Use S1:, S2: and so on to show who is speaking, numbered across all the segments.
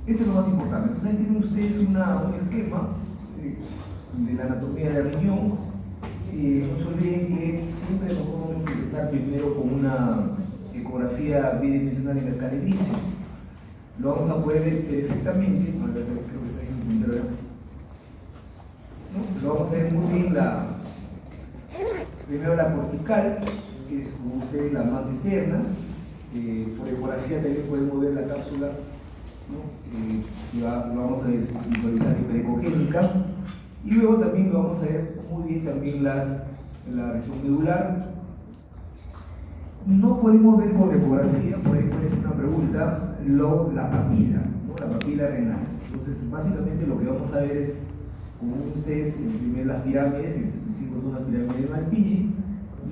S1: Esto es lo más importante. Entonces ahí tienen ustedes un esquema de la anatomía de riñón. No se olviden que siempre nos vamos a empezar primero con una ecografía bidimensional en la escala de grises. Lo vamos a poder ver perfectamente. Creo que está ahí en el puntero, ¿no? Lo vamos a ver muy bien primero la cortical, que es como ustedes la más externa. Por ecografía también podemos ver la cápsula, ¿no? Lo vamos a visualizar hiperecogénica, y luego también lo vamos a ver muy bien también la región medular. No podemos ver por ecografía, por ahí puede ser una pregunta, la papila, ¿no? La papila renal. Entonces, básicamente lo que vamos a ver es, como ven ustedes, primero las pirámides, en específico son las pirámides de Malpighi,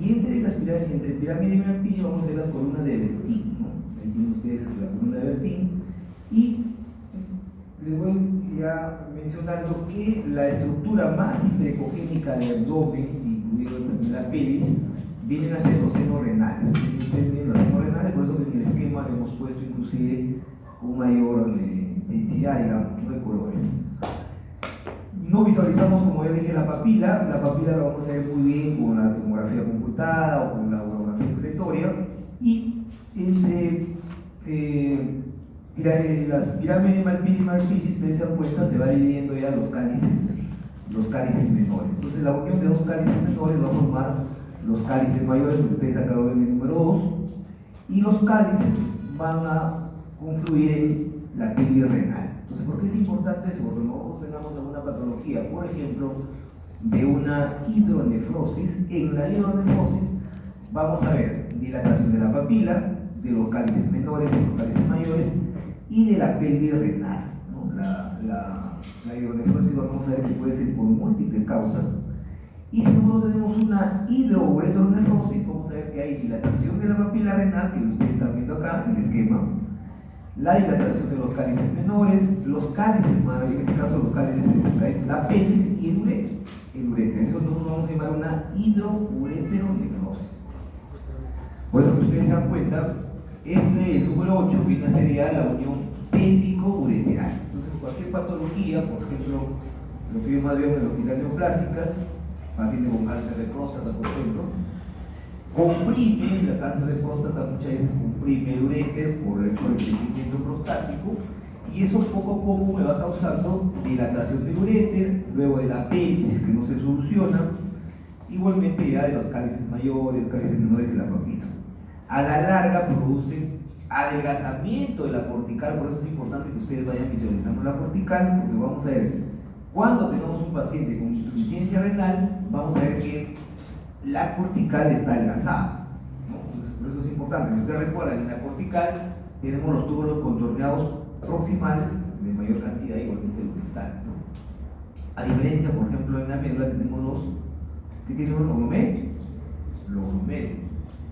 S1: y entre pirámide y Malpighi vamos a ver las columnas de Bertin, ¿no? Ahí tienen ustedes la columna de Bertin, y les voy ya mencionando que la estructura más hiperecogénica del abdomen, incluido también la pelvis, vienen a ser los senos renales. Ustedes ven los senos renales, por eso que en el esquema le hemos puesto inclusive con mayor intensidad, digamos, de colores. No visualizamos, como ya dije, la papila la vamos a ver muy bien con la tomografía computada o con la orografía excretoria, y entre las pirámides de Malpighi, si ustedes se dan cuenta, se va dividiendo ya los cálices menores. Entonces la unión de dos cálices menores va a formar los cálices mayores, que ustedes acá lo ven en el número 2, y los cálices van a confluir en la pelvis renal. Entonces, ¿por qué es importante eso? Porque nosotros tengamos alguna patología, por ejemplo, de una hidronefrosis. En la hidronefrosis vamos a ver dilatación de la papila, de los cálices menores y los cálices mayores, y de la pelvis renal, ¿no? La hidronefrosis vamos a ver que puede ser por múltiples causas. Y si nosotros tenemos una hidrouretronefrosis, vamos a ver que hay dilatación de la papila renal, que ustedes están viendo acá en el esquema, la dilatación de los cálices menores, los cálices mayores, en este caso los cálices en la pelvis y el uréter. Eso nosotros vamos a llamar una hidrouretronefrosis. Por eso que ustedes se dan cuenta, el número 8 viene a ser ya la unión pélvico-ureteral. Entonces, cualquier patología, por ejemplo, lo que yo más veo en el hospital de neoplásicas, pacientes con cáncer de próstata, por ejemplo, comprime, la cáncer de próstata muchas veces comprime el uréter por el crecimiento prostático, y eso poco a poco me va causando dilatación del uréter, luego de la pelvis, que no se soluciona, igualmente ya de los cálices mayores, cálices menores y la papila. A la larga produce adelgazamiento de la cortical, por eso es importante que ustedes vayan visualizando la cortical, porque vamos a ver, cuando tenemos un paciente con insuficiencia renal, vamos a ver que la cortical está adelgazada, ¿no? Entonces, por eso es importante. Si ustedes recuerdan, en la cortical tenemos los túbulos contorneados proximales de mayor cantidad, igualmente los distales, ¿no? A diferencia, por ejemplo, en la médula tenemos ¿qué tienen los glomérulos?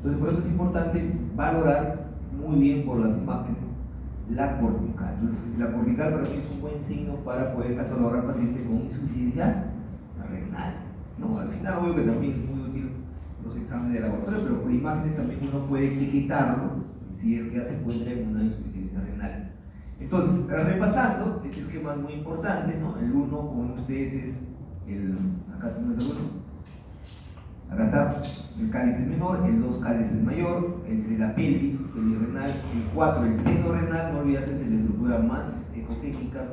S1: Entonces, por eso es importante valorar muy bien por las imágenes la cortical. Entonces, la cortical para mí es un buen signo para poder catalogar al paciente con insuficiencia renal, ¿no? Al final, obvio que también es muy útil los exámenes de laboratorio, pero por imágenes también uno puede etiquetarlo si es que ya se encuentra en una insuficiencia renal. Entonces, repasando, este esquema es muy importante, ¿no? El 1, como ven ustedes, es acá tenemos el 1. Acá está el cálice menor, el 2 cálice mayor, entre la pelvis renal, el 4 el seno renal, no olvidarse de la estructura más ecogénica,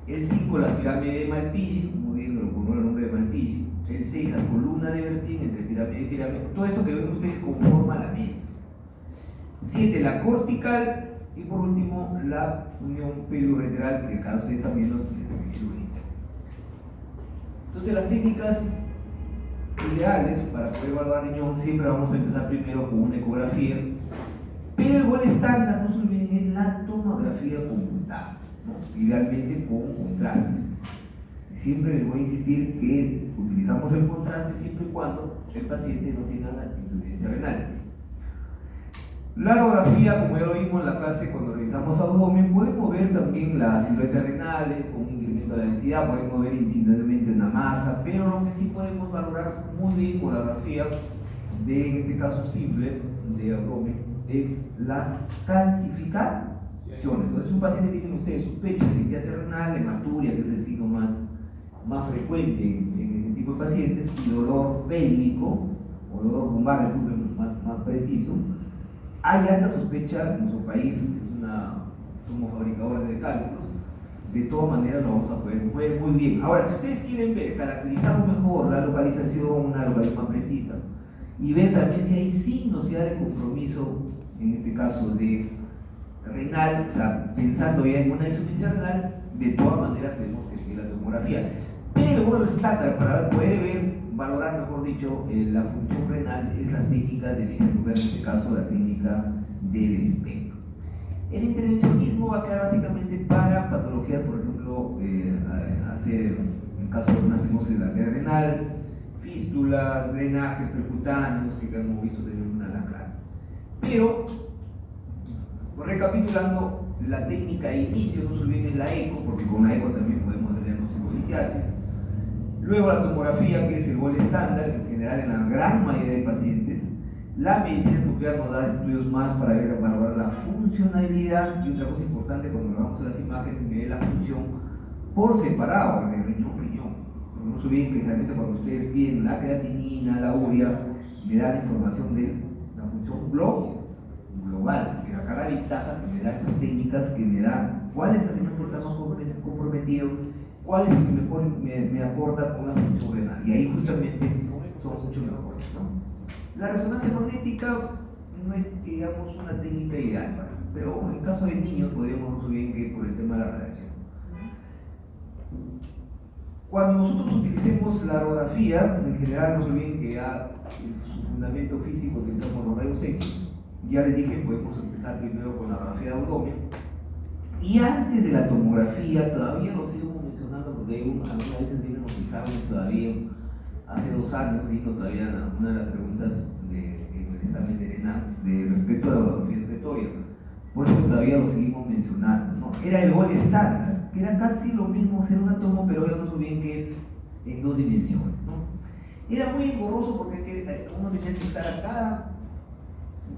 S1: el 5 la pirámide de Malpighi, muy bien, lo pongo el nombre de Malpighi, el 6 la columna de Bertin entre pirámide y pirámide, todo esto que ven ustedes conforma la media. 7 la cortical, y por último la unión periureteral, que acá ustedes están viendo el uréter. Entonces, las técnicas ideales para poder evaluar riñón, siempre vamos a empezar primero con una ecografía, pero el gol estándar, no se olviden, es la tomografía computada, ¿no? Idealmente con contraste. Siempre les voy a insistir que utilizamos el contraste siempre y cuando el paciente no tenga insuficiencia renal. La radiografía, como ya lo vimos en la clase cuando revisamos abdomen, podemos ver también las siluetas renales con un incremento de la densidad, podemos ver incidentalmente una masa, pero lo que sí podemos valorar muy bien con la radiografía en este caso simple de abdomen, es las calcificaciones. opciones. Entonces, un paciente tiene ustedes sospecha de litiasis renal, hematuria, que es el signo más frecuente en este tipo de pacientes, y dolor pélvico, o dolor lumbar, más preciso. Hay alta sospecha en nuestro país, somos fabricadores de cálculos, de todas maneras lo vamos a poder ver muy bien. Ahora, si ustedes quieren ver, caracterizar mejor la localización, una localización más precisa, y ver también si hay signos ya de compromiso, en este caso de renal, o sea, pensando ya en una insuficiencia renal, de todas maneras tenemos que hacer la tomografía. Pero bueno, el estándar para poder valorar, mejor dicho, la función renal es las técnicas de medicina nuclear, en este caso la técnica del espejo. El intervencionismo va a quedar básicamente para patologías, por ejemplo, hacer, en caso de una estenosis de la arteria renal, fístulas, drenajes percutáneos, que hemos visto en una de las clases. Pero, recapitulando, la técnica de inicio no se olviden es la eco, porque con la eco también podemos hacer diagnóstico de litiasis. Luego la tomografía, que es el gol estándar, en general en la gran mayoría de pacientes. La medicina nuclear nos da estudios más para valorar la funcionalidad, y otra cosa importante cuando vamos a las imágenes, medir la función por separado, de riñón. Porque no se olviden que realmente cuando ustedes piden la creatinina, la urea, me da la información de la función global. Pero acá la ventaja que me da estas técnicas, que me da cuál es el alimento que está más comprometido, cuál es el que mejor me aporta con la función renal. Y ahí justamente son mucho mejores, ¿no? La resonancia magnética no es, digamos, una técnica ideal, pero en caso de niños podríamos subir que por el tema de la radiación. Cuando nosotros utilicemos la radiografía, en general no se olviden que ya en su fundamento físico utilizamos los rayos X. Ya les dije, podemos empezar primero con la radiografía de abdomen. Y antes de la tomografía, todavía lo seguimos mencionando porque algunas veces vienen los exámenes todavía. Hace 2 años vino todavía una de las preguntas en el examen de ENAM respecto a la radiografía excretoria. Por eso todavía lo seguimos mencionando, ¿no? Era el gol estándar, que era casi lo mismo hacer un átomo, pero ya no sé bien que es en 2 dimensiones, ¿no? Era muy engorroso porque uno tenía que estar a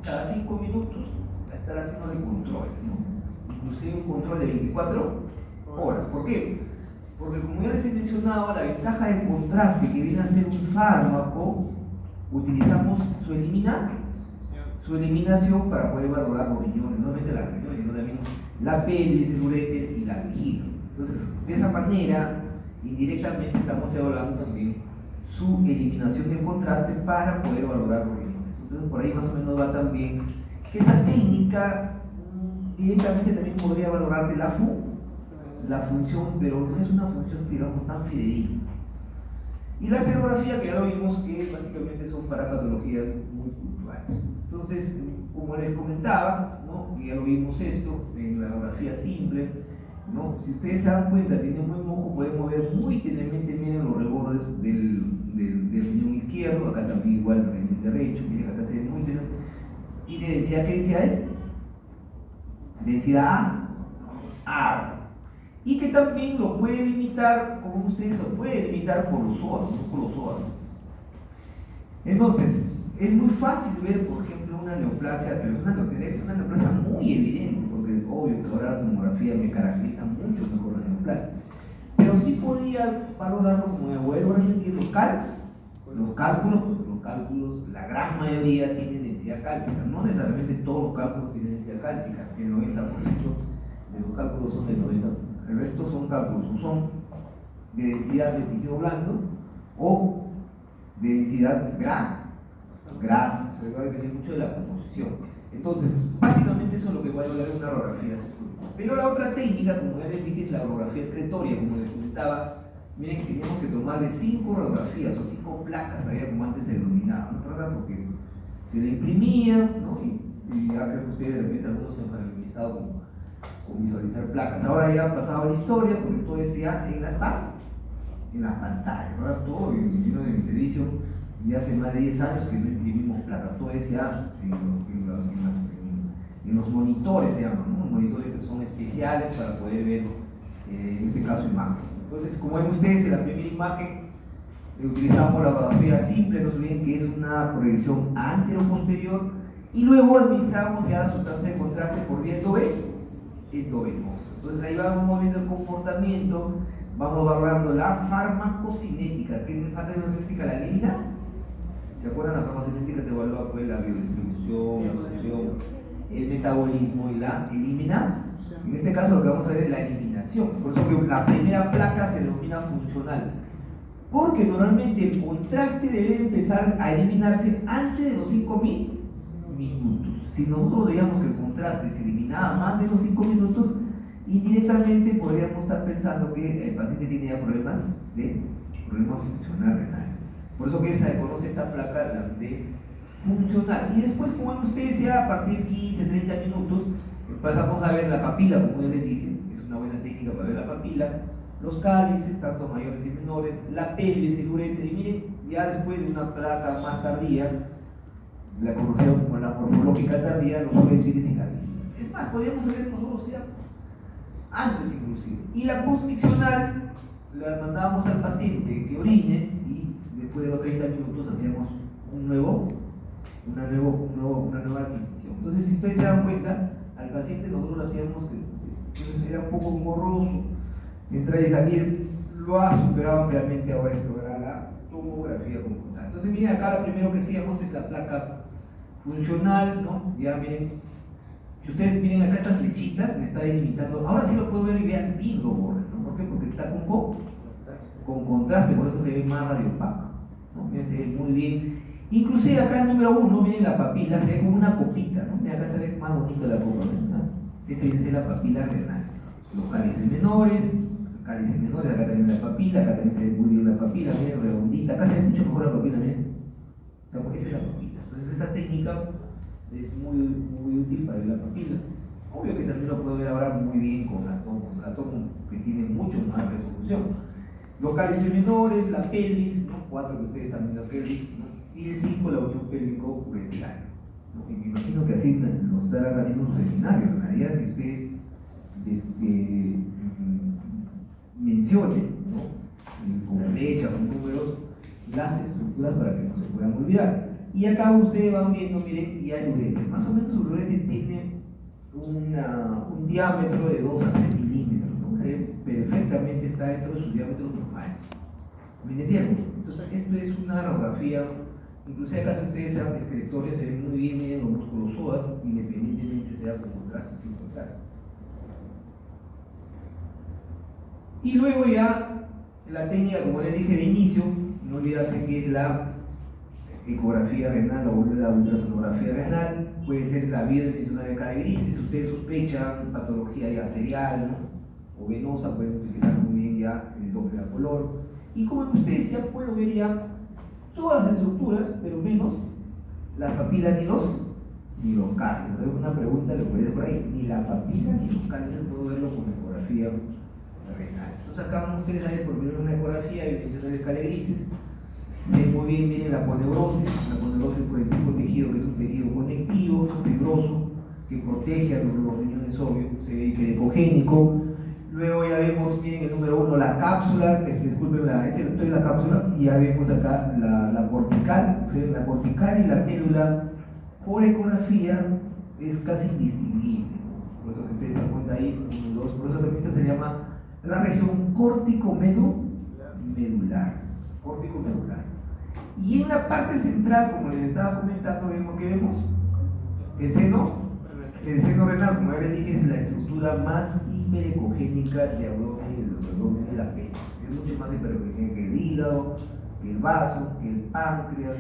S1: cada 5 minutos a estar haciendo de control, ¿no? Inclusive un control de 24 horas. ¿Por qué? Porque como ya les he mencionado, la ventaja del contraste, que viene a ser un fármaco, utilizamos su eliminación para poder valorar los riñones, no solamente las riñones, sino también la pelvis, el uréter y la vejiga. Entonces, de esa manera, indirectamente estamos evaluando también su eliminación del contraste para poder valorar los riñones. Entonces, por ahí más o menos va también que esta técnica directamente también podría valorarte la función, pero no es una función, digamos, tan fidedigna. Y la termografía, que ya lo vimos, que básicamente son para patologías muy puntuales. Entonces, como les comentaba, ¿no? Ya lo vimos esto en la radiografía simple, ¿no? Si ustedes se dan cuenta, tiene un buen ojo, podemos ver muy tenebremente bien los rebordes del riñón izquierdo, acá también igual el riñón derecho, miren acá se ve muy tenebremente. ¿Tiene densidad? ¿Qué densidad es? Densidad A. Y que también lo pueden limitar, como ustedes lo pueden limitar por los psoas, no por los psoas. Entonces, es muy fácil ver, por ejemplo, una neoplasia, pero es una neoplasia muy evidente, porque es obvio que ahora la tomografía me caracteriza mucho mejor la neoplasia. Pero sí podría valorarlo como de vuelvo a repetir los cálculos, la gran mayoría tienen densidad cálcica, no necesariamente todos los cálculos tienen densidad cálcica, el 90% de los cálculos son del 90%. El resto son cálculos o son de densidad de tejido blando o de densidad grasa, se va a depender mucho de la composición. Entonces, básicamente eso es lo que va a ayudar en una radiografía. Pero la otra técnica, como ya les dije, es la radiografía excretoria, como les comentaba. Miren que teníamos que tomarle 5 radiografías o 5 placas, había como antes se denominaba, ¿no? Porque se le imprimía, ¿no? Y ya creo que ustedes de repente algunos se han familiarizado con visualizar placas. Ahora ya ha pasado la historia, porque todo es ya en la pantalla. Ahora todo, vino de mi servicio, y hace más de 10 años que no imprimimos placas, todo es ya en los monitores, se llaman, ¿no? Monitores que son especiales para poder ver, en este caso, imágenes. Entonces, como ven ustedes, en la primera imagen utilizamos la radiografía simple, no se olviden que es una proyección antero-posterior, y luego administramos ya la sustancia de contraste por viento B endovenoso. Entonces ahí vamos viendo el comportamiento, vamos valorando la farmacocinética. ¿Qué es farmacocinética? La límina. ¿Se acuerdan? La farmacocinética te evalúa pues la biodistribución, la función, el metabolismo y la eliminación. En este caso lo que vamos a ver es la eliminación. Por eso que la primera placa se denomina funcional. Porque normalmente el contraste debe empezar a eliminarse antes de los 5000 minutos. Si nosotros veíamos que el contraste se eliminaba más de los 5 minutos, indirectamente podríamos estar pensando que el paciente tiene ya problemas funcional renal. Por eso que se conoce esta placa la de funcional. Y después, como ven ustedes, ya a partir de 15, 30 minutos, pasamos a ver la papila, como ya les dije, es una buena técnica para ver la papila, los cálices, tanto mayores y menores, la pelvis, el ureter, y miren, ya después de una placa más tardía, la conocemos como la morfológica tardía, los ureteres y la víscera. Es más, podríamos saber nosotros ya antes inclusive. Y la postmiccional, la mandábamos al paciente que orine y después de los 30 minutos hacíamos una nueva adquisición. Entonces, si ustedes se dan cuenta, al paciente nosotros lo hacíamos que era un poco engorroso, entrar y salir, lo ha superado ampliamente ahora esto era la tomografía computada. Entonces, miren, acá lo primero que hacíamos es la placa funcional, ¿no? Ya miren, si ustedes miren acá estas flechitas, me está delimitando, ahora sí lo puedo ver y vean bien los bordes, ¿no? ¿Por qué? Porque está con contraste, por eso se ve más radiopaco, ¿no? Miren, se ve muy bien. Inclusive acá el número 1, miren la papila, se ve como una copita, ¿no? Miren, acá se ve más bonito la copa, ¿no? Esta viene a ser la papila renal. Los cálices menores, acá también la papila, acá también se ve muy bien la papila, miren, redondita, acá se ve mucho mejor la papila, miren. O sea, porque esa es la papila. Entonces esta técnica es muy útil para ver la papila. Obvio que también lo puedo ver ahora muy bien con la tomo que tiene mucho más resolución. Los cálices menores, la pelvis, ¿no? 4 que ustedes están viendo la pelvis, ¿no? Y el 5 la unión pélvico-uretral, ¿no? Y me imagino que así nos estarán haciendo un seminario, en realidad que ustedes mencionen, ¿no? Con flechas, con números, las estructuras para que no se puedan olvidar. Y acá ustedes van viendo, miren, ya el ureter. Más o menos el ureter tiene un diámetro de 2 a 3 milímetros, ¿no? O sea, perfectamente está dentro de sus diámetros normales. ¿Me entendieron? Entonces, esto es una radiografía. Inclusive acá si ustedes sean excretorias, se ven muy bien, miren los músculos psoas, independientemente sea con contraste o sin contraste. Y luego ya la técnica, como les dije de inicio, no olvidarse que es la ecografía renal o la ultrasonografía renal, puede ser la biodimensional de cara grises. Si ustedes sospechan patología ya arterial, ¿no? O venosa, pueden utilizar muy bien ya el Doppler a color. Y como ustedes ya pueden ver ya todas las estructuras, pero menos las papilas ni los cálices. Es una pregunta que puede ser por ahí, ni la papila ni los cálices puedo verlo con ecografía renal. Entonces acá van ustedes a ver por primero una ecografía biodimensional de cara grises. Se ve muy bien, miren la poneurosis por el tipo de tejido, que es un tejido conectivo, fibroso, que protege a los riñones, obvio, se ve hiperecogénico. Luego ya vemos, miren el número 1, la cápsula, disculpen, esto es la cápsula, y ya vemos acá la cortical, ¿sí? La cortical y la médula por ecografía es casi indistinguible, ¿no? Por eso que ustedes se dan cuenta ahí, 1, 2, por eso también esta se llama la región córtico-medular. Y en la parte central, como les estaba comentando, vemos que vemos el seno renal, como ya les dije, es la estructura más hiperecogénica de abdomen de la pelvis. Es mucho más hiperecogénica que el hígado, que el vaso, que el páncreas,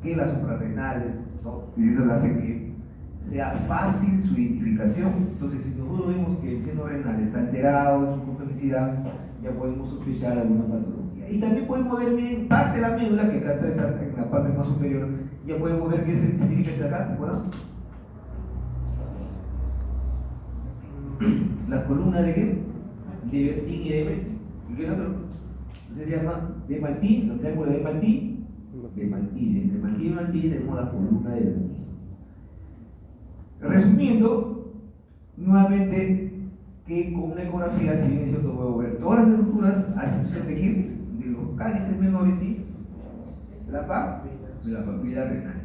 S1: que las suprarrenales, ¿no? Y eso hace que sea fácil su identificación. Entonces, si nosotros vemos que el seno renal está alterado en su conformidad, ya podemos sospechar alguna patología. Y también podemos ver, miren, parte de la médula, que acá está en la parte más superior, ya podemos ver qué significa esto de acá, ¿se acuerdan? Las columnas de qué? De Bertin y de Bertin. ¿Y qué es el otro? Entonces se llama de Malpighi, los triángulos de Malpighi. Entre Malpighi y Malpighi tenemos la columna de Bertin. Resumiendo, nuevamente, que con una ecografía, si bien es cierto, puedo ver todas las estructuras, a excepción de quiénes, de los cálices menores y la papila renal.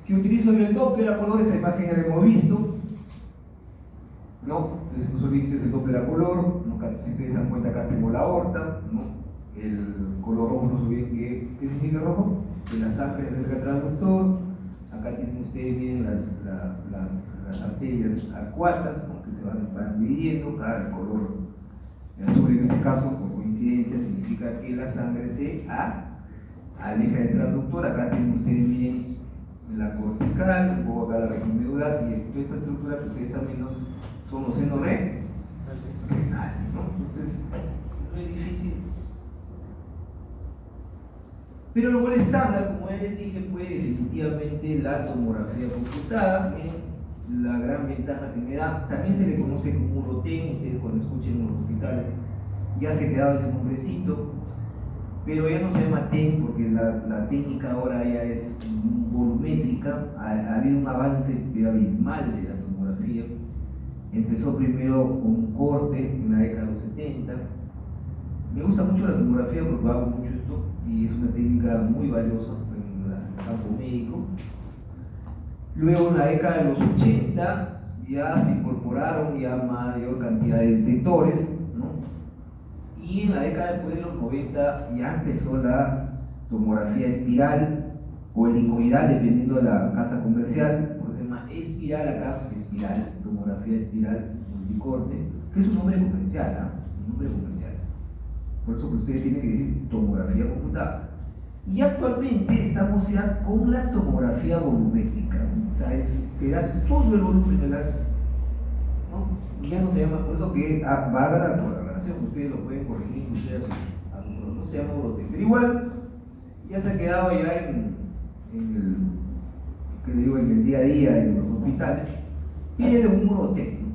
S1: Si utilizo el Doppler a color, esa imagen ya la hemos visto. olviden del Doppler a color, ¿no? Si ustedes se dan cuenta, acá tengo la aorta, ¿no? El color rojo, no se olviden ¿qué significa rojo? Que la sangre es el traductor. Acá tienen ustedes bien las arterias arcuatas, ¿no? Que se van dividiendo, cada color azul en este caso, por coincidencia, significa que la sangre se aleja del transductor. Acá tienen ustedes bien la cortical, un poco acá la región medular, y toda esta estructura que ustedes están viendo son los senos renales, ¿no? Entonces, no es difícil. Pero el gol estándar, como ya les dije, fue definitivamente la tomografía computada. Miren la gran ventaja que me da. También se le conoce como UROTEN, ustedes cuando escuchen en los hospitales ya se ha quedado ese nombrecito, pero ya no se llama TEN porque la técnica ahora ya es volumétrica. Ha habido un avance abismal de la tomografía. Empezó primero con un corte en la década de los 70. Me gusta mucho la tomografía porque hago mucho esto y es una técnica muy valiosa en el campo médico. Luego en la década de los 80 ya se incorporaron ya mayor cantidad de detectores, ¿no? Y en la década después de los 90 ya empezó la tomografía espiral o helicoidal, dependiendo de la casa comercial. Por ejemplo, espiral acá, espiral, tomografía espiral multicorte, que es un nombre comercial, ¿ah? Un nombre comercial. Por eso que ustedes tienen que decir tomografía computada. Y actualmente estamos ya con la tomografía volumétrica, ¿no? O sea, te da todo el volumen de las, ¿no? Ya no se llama, por eso que va a dar la aclaración, ustedes lo pueden corregir, ustedes no se llama UROTEN, pero igual ya se ha quedado ya en el día a día en los hospitales, pide un UROTEN, ¿no?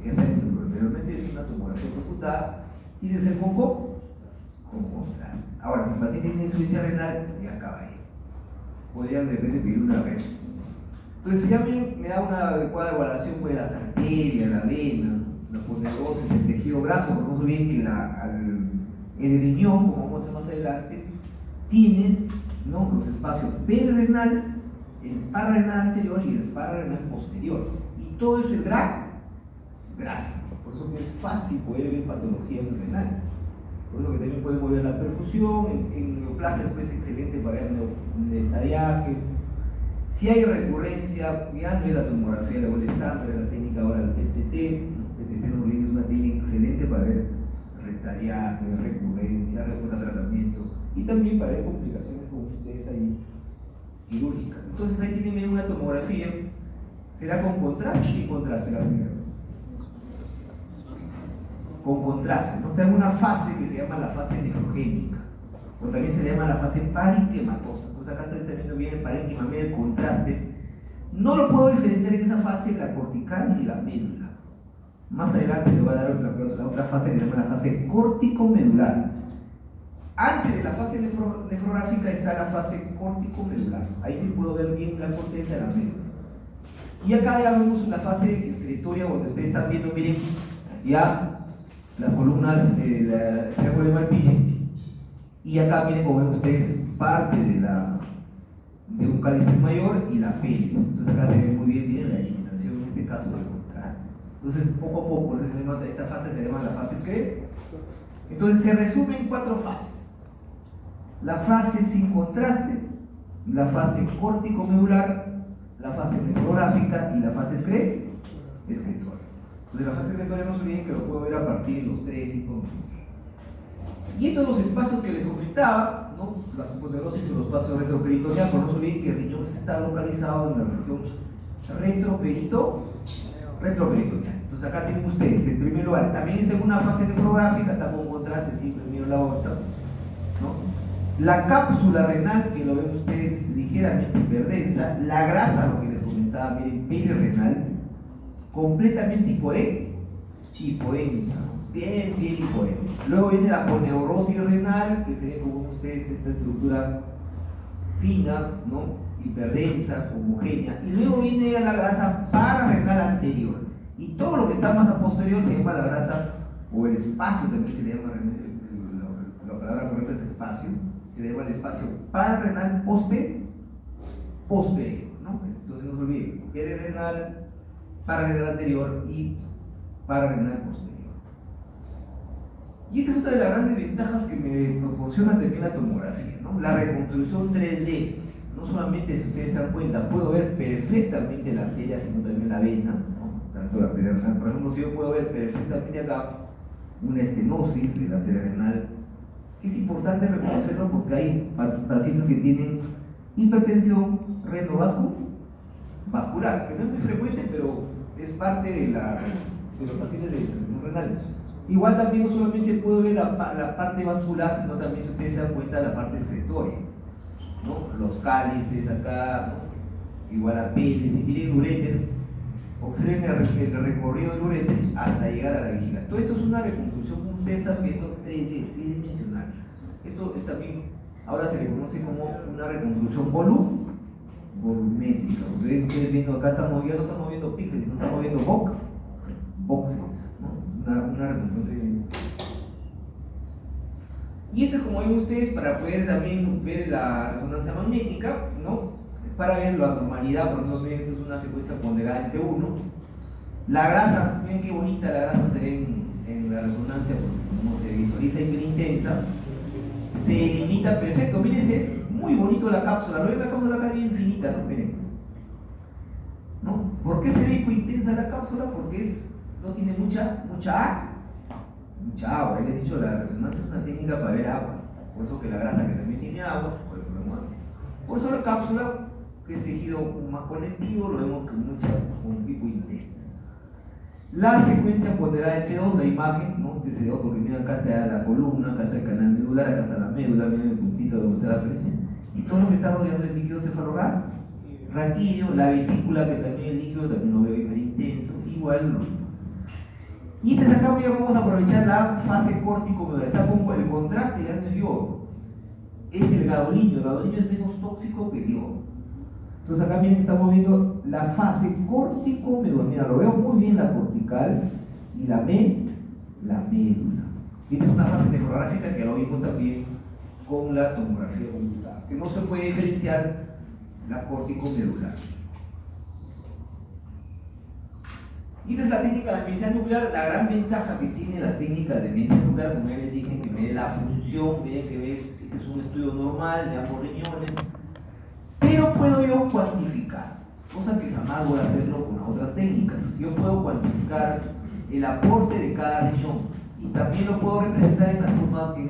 S1: Ya saben, pero realmente es una tomografía computada, tiene que ser con contraste. Ahora, si el paciente tiene insuficiencia renal, ya acaba ahí. Podrían de repente pedir una vez. Entonces, si ya me da una adecuada evaluación pues, de las arterias, la vena, la poneurosis, el tejido graso, porque no se olviden que el riñón, como vamos a hacer más adelante, tiene, ¿no?, los espacios perirenal, el pararrenal anterior y el pararrenal posterior. Y todo eso es grasa. Por eso que es fácil poder ver patología en el renal. Por eso que también podemos ver la perfusión, en neoplasias pues excelente para ver estadiaje. Si hay recurrencia, ya no es la tomografía de la gol estándar, es la técnica ahora del PET-CT. El PET-CT no es una técnica excelente para ver restadiaje, recurrencia, respuesta a tratamiento y también para ver complicaciones como ustedes ahí quirúrgicas. Entonces ahí tienen una tomografía, será con contraste, sin contraste la primera. Con contraste, ¿no? Tengo una fase que se llama la fase nefrogénica, o también se le llama la fase parenquimatosa. Entonces acá estoy viendo bien el parénquima, bien el contraste. No lo puedo diferenciar en esa fase la cortical ni la médula. Más adelante le voy a dar la otra fase que se llama la fase córtico-medular. Antes de la fase nefrográfica está la fase córtico-medular. Ahí sí puedo ver bien la corteza de la médula. Y acá ya vemos la fase excretoria, donde ustedes están viendo, miren, ya las columnas del triángulo de Malpighi, y acá miren como ven ustedes parte de un cálice mayor y la pelvis. Entonces acá se ve muy bien la eliminación en este caso del contraste. Entonces poco a poco esta fase se llama la fase excreta. Entonces se resume en 4 fases: la fase sin contraste, la fase córtico-medular, la fase nefrográfica y la fase excretoria. Entonces la fase excretoria no se olviden que lo puedo ver a partir de los 3-5 minutos. Y estos son los espacios que les comentaba, ¿no? La poneurosis y los espacios retroperitoneales, pero no se olviden que el riñón está localizado en la región retroperitoneal. Entonces acá tienen ustedes, en primer lugar, también está en una fase nefrográfica, está con contraste, siempre miro la aorta, ¿no? La cápsula renal, que lo ven ustedes ligeramente hiperdensa, la grasa, lo que les comentaba, miren, perirenal, completamente hipodensa, bien hipodensa. Luego viene la poneurosis renal, que se ve como ustedes esta estructura fina, ¿no?, hiperdensa, homogénea. Y luego viene la grasa pararrenal anterior. Y todo lo que está más a posterior se llama la grasa, o el espacio también se le llama, la palabra correcta es espacio, se le llama el espacio pararrenal posterior, ¿no? Entonces no se olviden, perirenal, pararrenal anterior y pararrenal posterior. Y esta es otra de las grandes ventajas que me proporciona también la tomografía, ¿no? La reconstrucción 3D. No solamente, si ustedes se dan cuenta, puedo ver perfectamente la arteria, sino también la vena, ¿no? Tanto la arteria renal. Por ejemplo, si yo puedo ver perfectamente acá una estenosis de la arteria renal, que es importante reconocerlo porque hay pacientes que tienen hipertensión renovascular, que no es muy frecuente, pero es parte de los pacientes de hipertensión renal. Igual también no solamente puedo ver la parte vascular, sino también, si ustedes se dan cuenta, la parte excretoria, ¿no? Los cálices acá, ¿no? Igual la pelvis, y miren el uréter, observen el recorrido del uréter hasta llegar a la vejiga. Todo esto es una reconstrucción, como ustedes están viendo, tridimensional. Esto es también, ahora se le conoce como una reconstrucción volumétrica. Ustedes viendo acá, ya no estamos viendo píxeles, no estamos viendo boxes, ¿no? Una reconstrucción tridimensional. Y esto es, como ven ustedes, para poder también ver la resonancia magnética, ¿no? Para ver la normalidad. Por ejemplo, esto es una secuencia ponderada entre 1. La grasa, miren qué bonita la grasa se ve en la resonancia, porque como se visualiza hiperintensa, se limita perfecto. Mírense, muy bonito la cápsula. ¿No ven la cápsula acá bien finita? ¿No? Miren, ¿no? ¿Por qué se ve hiperintensa la cápsula? Porque no tiene mucha agua. Les he dicho, la resonancia es una técnica para ver agua. Por eso que la grasa, que también tiene agua, por eso la cápsula, que es tejido más conectivo, lo vemos con pico intensa. La secuencia ponderada entre 2, la imagen, ¿no? Este se ve, porque miren, acá está la columna, acá está el canal medular, acá está la médula, miren el puntito donde está la flecha, y todo lo que está rodeando el líquido cefalorraquídeo, la vesícula, que también el líquido también lo veo hiperintenso, igual no. Y desde acá, mira, vamos a aprovechar la fase córtico-medular. Está como el contraste de yodo. Es el gadolinio es menos tóxico que el yodo. Entonces acá miren, estamos viendo la fase córtico-medular. Mira, lo veo muy bien la cortical y la médula. Y esta es una fase nefrográfica que lo vimos también con la tomografía computada, que no se puede diferenciar la córtico-medular. Y esta es la técnica de medicina nuclear. La gran ventaja que tienen las técnicas de medicina nuclear, como ya les dije, que me dé la función, me dé que ve, este es un estudio normal de ambos riñones, pero puedo yo cuantificar, cosa que jamás voy a hacerlo con las otras técnicas. Yo puedo cuantificar el aporte de cada riñón y también lo puedo representar en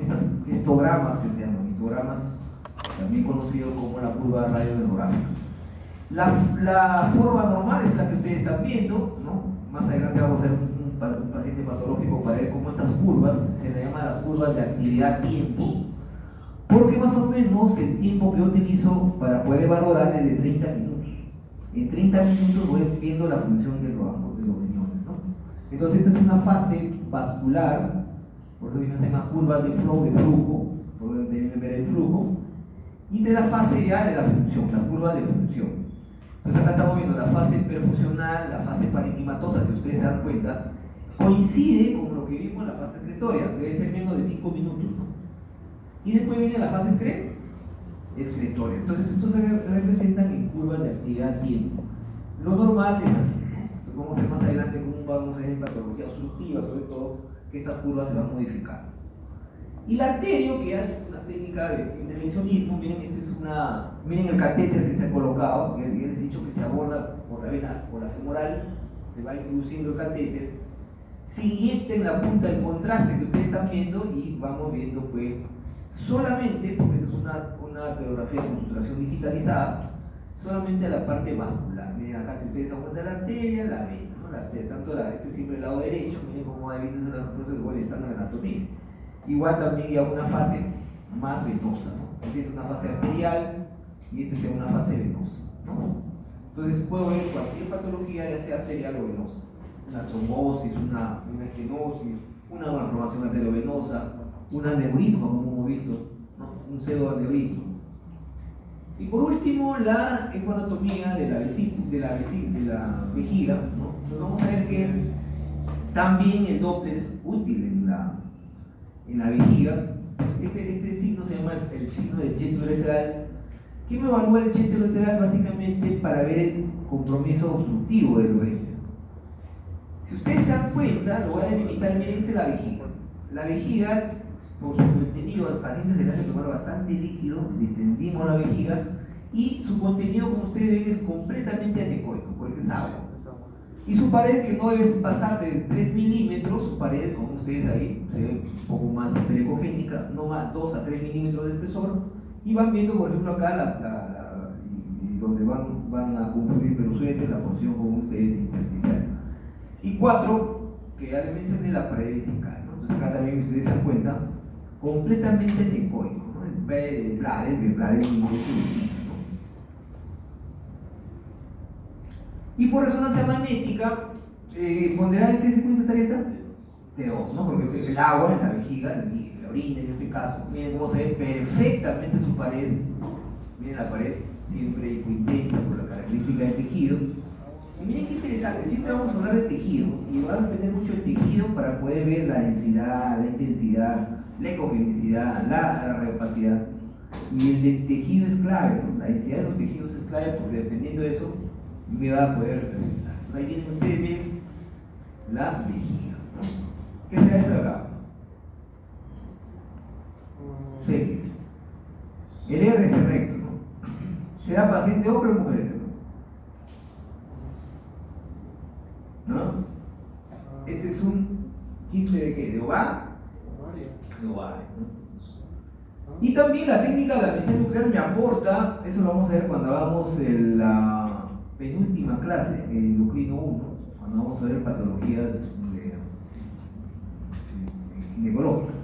S1: estos histogramas que se llaman histogramas, también conocidos como la curva radiográfica. La forma normal es la que ustedes están viendo, ¿no? Más adelante vamos a ver un paciente patológico para ver cómo estas curvas, se le llaman las curvas de actividad-tiempo, porque más o menos el tiempo que yo utilizo para poder valorar es de 30 minutos. En 30 minutos voy viendo la función de los riñones, ¿no? Entonces esta es una fase vascular, por eso se llama curvas de flow, de flujo, por donde deben ver el flujo, y de la fase ya de la función, la curva de función. Entonces acá estamos viendo la fase perfusional, la fase parenquimatosa, que ustedes se dan cuenta, coincide con lo que vimos en la fase excretoria, debe ser menos de 5 minutos, ¿no? Y después viene la fase excretoria. Entonces estos se representan en curvas de actividad-tiempo. Lo normal es así, ¿no? Entonces vamos a ver más adelante cómo vamos a ver en patología obstructiva, sobre todo, que estas curvas se van modificando. Y la arterio, que es una técnica de intervencionismo, miren, miren el catéter que se ha colocado, que les he dicho que se aborda por la vena, por la femoral, se va introduciendo el catéter, se inyecta en la punta el contraste que ustedes están viendo y vamos viendo pues solamente, porque esto es una arteriografía con sustracción digitalizada, solamente la parte vascular. Miren acá, si ustedes dan cuenta, la arteria, la vena, ¿no? La arteria, tanto este es siempre el lado derecho, miren cómo va viendo entonces igual están en la anatomía. Igual también hay una fase más venosa, ¿no? Esta es una fase arterial y esta es una fase venosa, ¿no? Entonces puedo ver cualquier patología, ya sea arterial o venosa, una trombosis, una estenosis, una malformación arteriovenosa, un aneurisma, como hemos visto, ¿no? Un pseudoaneurisma. Y por último, la ecoanatomía de la vejiga, ¿no? Entonces vamos a ver que también el Doppler es útil en la vejiga. Este signo se llama el signo del cheto uretral. ¿Qué me evalúa el cheto uretral? Básicamente para ver el compromiso obstructivo del uréter. Si ustedes se dan cuenta, lo voy a delimitar, miren, esta es la vejiga. La vejiga, por su contenido, al paciente se le hace tomar bastante líquido, distendimos la vejiga y su contenido, como ustedes ven, es completamente anecoico, porque es agua. Y su pared, que no debe pasar de 3 milímetros, su pared, como ustedes ahí, se ve un poco más hiperecogénica, no más 2 a 3 milímetros de espesor, y van viendo, por ejemplo, acá donde van a confluir perosuetes, la porción con ustedes intersticial. Y 4, que ya les mencioné, la pared vesical, ¿no? Entonces acá también ustedes se dan cuenta, completamente anecoico, ¿no? El bladder ingreso y vejiga, ¿no? Y por resonancia magnética, ¿ponderá en qué secuencia estaría esta? T2, ¿no? Porque es el agua en la vejiga, la orina en este caso. Miren cómo se ve perfectamente su pared. Miren la pared, siempre hipointensa por la característica del tejido. Y miren qué interesante, siempre vamos a hablar de tejido y va a depender mucho del tejido para poder ver la densidad, la intensidad, la ecogenicidad, la reopacidad. Y el del tejido es clave, ¿no? La densidad de los tejidos es clave porque dependiendo de eso me va a poder representar. Ahí tienen ustedes, miren, la vejiga, ¿no? ¿Qué será eso de acá? CX. El R es recto, ¿no? ¿Será paciente hombre o mujer? ¿No? Este es un quiste de qué? ¿De ovario? De ovario, ¿no? Y también la técnica de la medicina nuclear me aporta, eso lo vamos a ver cuando hagamos la penúltima clase, el endocrino 1, cuando vamos a ver patologías ginecológicas.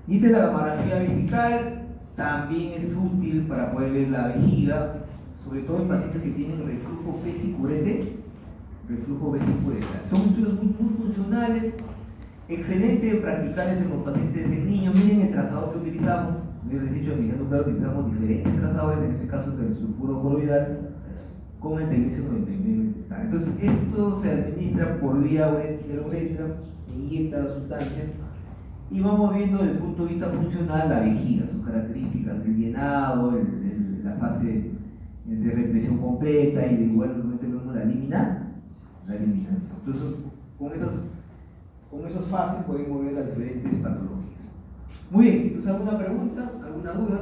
S1: Y esta es la gamografía vesical, también es útil para poder ver la vejiga, sobre todo en pacientes que tienen reflujo vesicurete. Reflujo vesicuretal. Son estudios muy funcionales, excelente de practicarles en los pacientes de niños. Miren el trazador que utilizamos. Yo les he dicho, en mi nuclear utilizamos diferentes trazadores, en este caso es el sulfuro coloidal con el tecnesio 99 intestinal. Entonces, esto se administra por vía de la uretra, se inyecta la sustancia y vamos viendo desde el punto de vista funcional la vejiga, sus características, el llenado, la fase de represión completa y de igualmente la la eliminación. Entonces, con esas fases podemos ver las diferentes patologías. Muy bien, entonces, ¿alguna pregunta? ¿Alguna duda?